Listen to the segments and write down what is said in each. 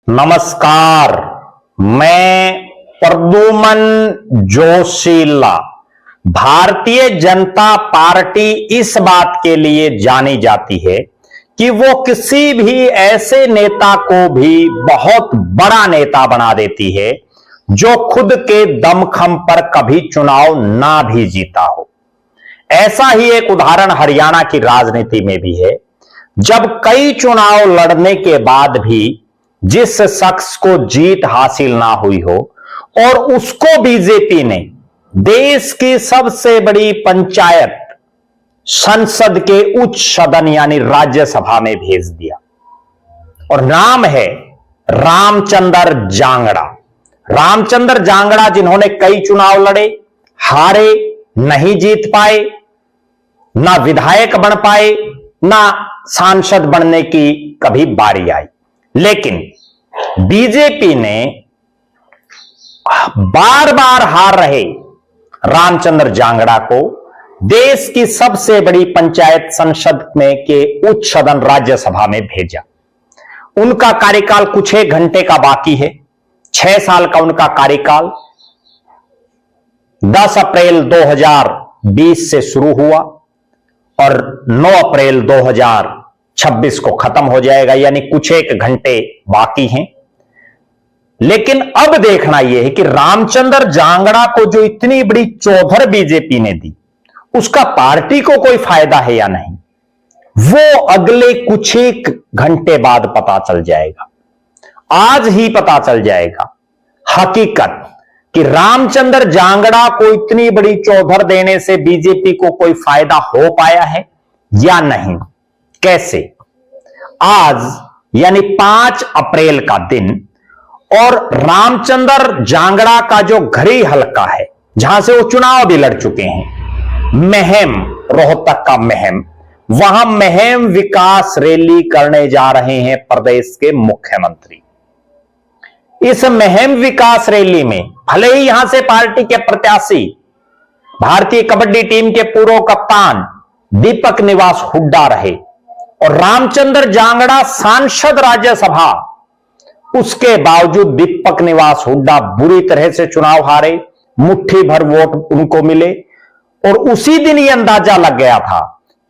नमस्कार। मैं प्रद्युमन जोशीला। भारतीय जनता पार्टी इस बात के लिए जानी जाती है कि वो किसी भी ऐसे नेता को भी बहुत बड़ा नेता बना देती है जो खुद के दमखम पर कभी चुनाव ना भी जीता हो। ऐसा ही एक उदाहरण हरियाणा की राजनीति में भी है, जब कई चुनाव लड़ने के बाद भी जिस शख्स को जीत हासिल ना हुई हो और उसको बीजेपी ने देश की सबसे बड़ी पंचायत संसद के उच्च सदन यानी राज्यसभा में भेज दिया, और नाम है रामचंद्र जांगड़ा। रामचंद्र जांगड़ा जिन्होंने कई चुनाव लड़े, हारे, नहीं जीत पाए, ना विधायक बन पाए, ना सांसद बनने की कभी बारी आई, लेकिन बीजेपी ने बार बार हार रहे रामचंद्र जांगड़ा को देश की सबसे बड़ी पंचायत संसद में के उच्च सदन राज्यसभा में भेजा। उनका कार्यकाल कुछ एक घंटे का बाकी है। 6 साल का उनका कार्यकाल 10 अप्रैल 2020 से शुरू हुआ और 9 अप्रैल 2026 को खत्म हो जाएगा, यानी कुछ एक घंटे बाकी हैं। लेकिन अब देखना यह है कि रामचंद्र जांगड़ा को जो इतनी बड़ी चौधर बीजेपी ने दी, उसका पार्टी को कोई फायदा है या नहीं, वो अगले कुछ एक घंटे बाद पता चल जाएगा। आज ही पता चल जाएगा हकीकत कि रामचंद्र जांगड़ा को इतनी बड़ी चौधर देने से बीजेपी को कोई फायदा हो पाया है या नहीं। कैसे? आज यानी 5 अप्रैल का दिन और रामचंद्र जांगड़ा का जो घरी हलका है, जहां से वो चुनाव भी लड़ चुके हैं, महम, रोहतक का महम, वहां महम विकास रैली करने जा रहे हैं प्रदेश के मुख्यमंत्री। इस महम विकास रैली में भले ही यहां से पार्टी के प्रत्याशी भारतीय कबड्डी टीम के पूर्व कप्तान दीपक निवास हुड्डा रहे और रामचंद्र जांगड़ा सांसद राज्यसभा, उसके बावजूद दीपक निवास हुड्डा बुरी तरह से चुनाव हारे, मुट्ठी भर वोट उनको मिले। और उसी दिन यह अंदाजा लग गया था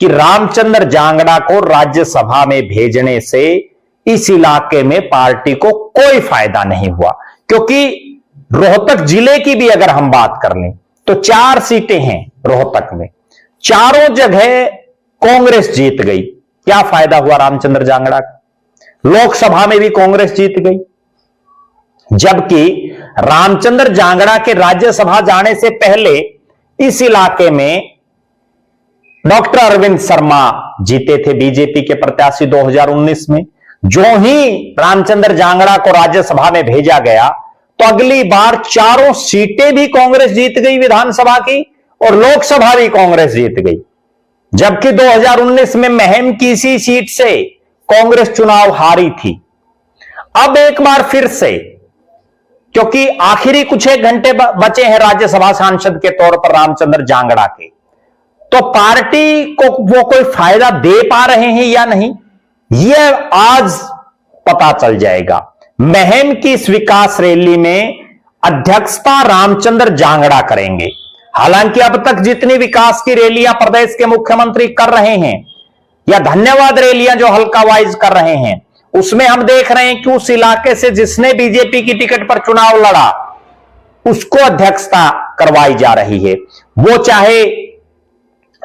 कि रामचंद्र जांगड़ा को राज्यसभा में भेजने से इस इलाके में पार्टी को कोई फायदा नहीं हुआ, क्योंकि रोहतक जिले की भी अगर हम बात कर लें तो 4 सीटें हैं रोहतक में, चारों जगह कांग्रेस जीत गई। क्या फायदा हुआ रामचंद्र जांगड़ा का? लोकसभा में भी कांग्रेस जीत गई, जबकि रामचंद्र जांगड़ा के राज्यसभा जाने से पहले इस इलाके में डॉक्टर अरविंद शर्मा जीते थे, बीजेपी के प्रत्याशी 2019 में। जो ही रामचंद्र जांगड़ा को राज्यसभा में भेजा गया तो अगली बार चारों सीटें भी कांग्रेस जीत गई विधानसभा की और लोकसभा भी कांग्रेस जीत गई, जबकि 2019 में महम की इसी सीट से कांग्रेस चुनाव हारी थी। अब एक बार फिर से, क्योंकि आखिरी कुछ एक घंटे बचे हैं राज्यसभा सांसद के तौर पर रामचंद्र जांगड़ा के, तो पार्टी को वो कोई फायदा दे पा रहे हैं या नहीं, यह आज पता चल जाएगा। महम की इस विकास रैली में अध्यक्षता रामचंद्र जांगड़ा करेंगे। हालांकि अब तक जितनी विकास की रैलियां प्रदेश के मुख्यमंत्री कर रहे हैं या धन्यवाद रैलियां जो हल्का वाइज कर रहे हैं, उसमें हम देख रहे हैं कि उस इलाके से जिसने बीजेपी की टिकट पर चुनाव लड़ा उसको अध्यक्षता करवाई जा रही है, वो चाहे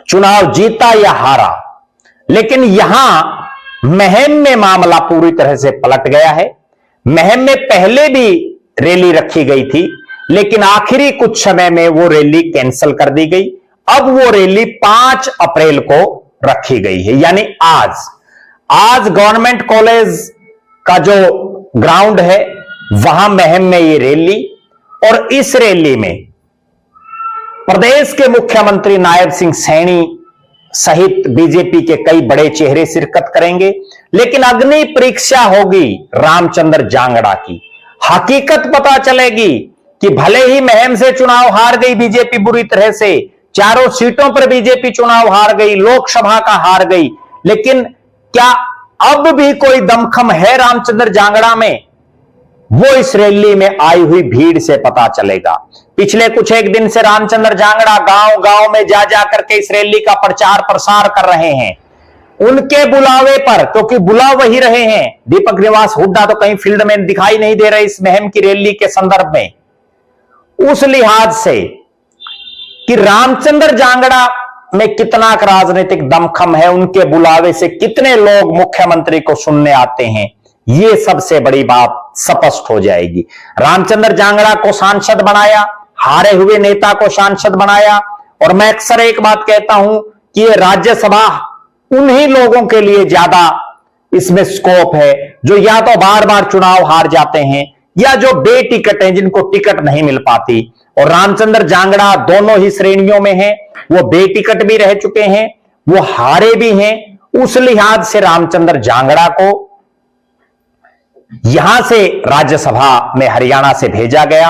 चुनाव जीता या हारा। लेकिन यहां महम में मामला पूरी तरह से पलट गया है। महम में पहले भी रैली रखी गई थी, लेकिन आखिरी कुछ समय में वो रैली कैंसिल कर दी गई। अब वो रैली 5 अप्रैल को रखी गई है, यानी आज गवर्नमेंट कॉलेज का जो ग्राउंड है वहां महम में ये रैली, और इस रैली में प्रदेश के मुख्यमंत्री नायब सिंह सैनी सहित बीजेपी के कई बड़े चेहरे शिरकत करेंगे। लेकिन अग्नि परीक्षा होगी रामचंद्र जांगड़ा की। हकीकत पता चलेगी कि भले ही महम से चुनाव हार गई बीजेपी बुरी तरह से, चारों सीटों पर बीजेपी चुनाव हार गई, लोकसभा का हार गई, लेकिन क्या अब भी कोई दमखम है रामचंद्र जांगड़ा में वो इस रैली में आई हुई भीड़ से पता चलेगा। पिछले कुछ एक दिन से रामचंद्र जांगड़ा गांव गांव में जा जाकर के इस रैली का प्रचार प्रसार कर रहे हैं। उनके बुलावे पर, क्योंकि बुला वही रहे हैं, दीपक निवास हुड्डा तो कहीं फील्ड में दिखाई नहीं दे रहे इस मुहिम की रैली के संदर्भ में, उस लिहाज से कि रामचंद्र जांगड़ा में कितना राजनीतिक दमखम है, उनके बुलावे से कितने लोग मुख्यमंत्री को सुनने आते हैं, ये सबसे बड़ी बात स्पष्ट हो जाएगी। रामचंद्र जांगड़ा को सांसद बनाया, हारे हुए नेता को सांसद बनाया, और मैं अक्सर एक बात कहता हूं कि ये राज्यसभा उन्हीं लोगों के लिए ज्यादा इसमें स्कोप है जो या तो बार बार चुनाव हार जाते हैं या जो बेटिकट हैं, जिनको टिकट नहीं मिल पाती। और रामचंद्र जांगड़ा दोनों ही श्रेणियों में हैं, वो बेटिकट भी रह चुके हैं, वो हारे भी हैं। उस लिहाज से रामचंद्र जांगड़ा को यहां से राज्यसभा में हरियाणा से भेजा गया।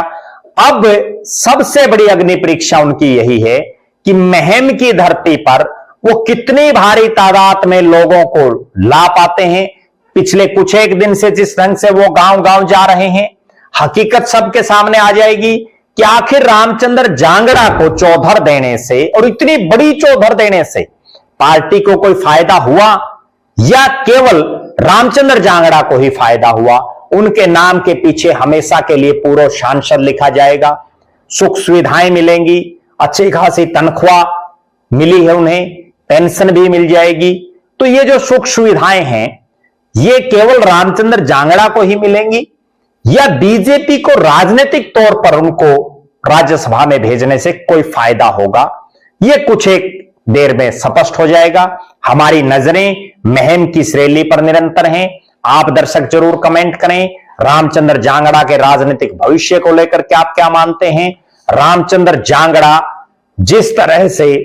अब सबसे बड़ी अग्नि परीक्षा उनकी यही है कि मुहिम की धरती पर वो कितनी भारी तादाद में लोगों को ला पाते हैं। पिछले कुछ एक दिन से जिस ढंग से वो गांव गांव जा रहे हैं, हकीकत सबके सामने आ जाएगी कि आखिर रामचंद्र जांगड़ा को चौधर देने से, और इतनी बड़ी चौधर देने से, पार्टी को कोई फायदा हुआ या केवल रामचंद्र जांगड़ा को ही फायदा हुआ। उनके नाम के पीछे हमेशा के लिए पूर्व सांसद लिखा जाएगा, सुख सुविधाएं मिलेंगी, अच्छी खासी तनख्वाह मिली है उन्हें, पेंशन भी मिल जाएगी। तो ये जो सुख सुविधाएं हैं ये केवल रामचंद्र जांगड़ा को ही मिलेंगी या बीजेपी को राजनीतिक तौर पर उनको राज्यसभा में भेजने से कोई फायदा होगा, ये कुछ एक देर में स्पष्ट हो जाएगा। हमारी नजरें मुहिम की इस रैली पर निरंतर हैं। आप दर्शक जरूर कमेंट करें, रामचंद्र जांगड़ा के राजनीतिक भविष्य को लेकर के आप क्या मानते हैं। रामचंद्र जांगड़ा जिस तरह से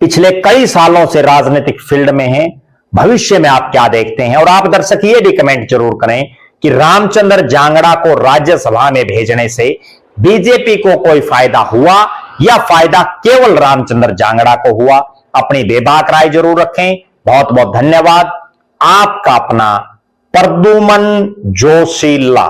पिछले कई सालों से राजनीतिक फील्ड में हैं, भविष्य में आप क्या देखते हैं। और आप दर्शक ये भी कमेंट जरूर करें कि रामचंद्र जांगड़ा को राज्यसभा में भेजने से बीजेपी को कोई फायदा हुआ या फायदा केवल रामचंद्र जांगड़ा को हुआ। अपनी बेबाक राय जरूर रखें। बहुत बहुत धन्यवाद। आपका अपना प्रद्युमन जोशीला।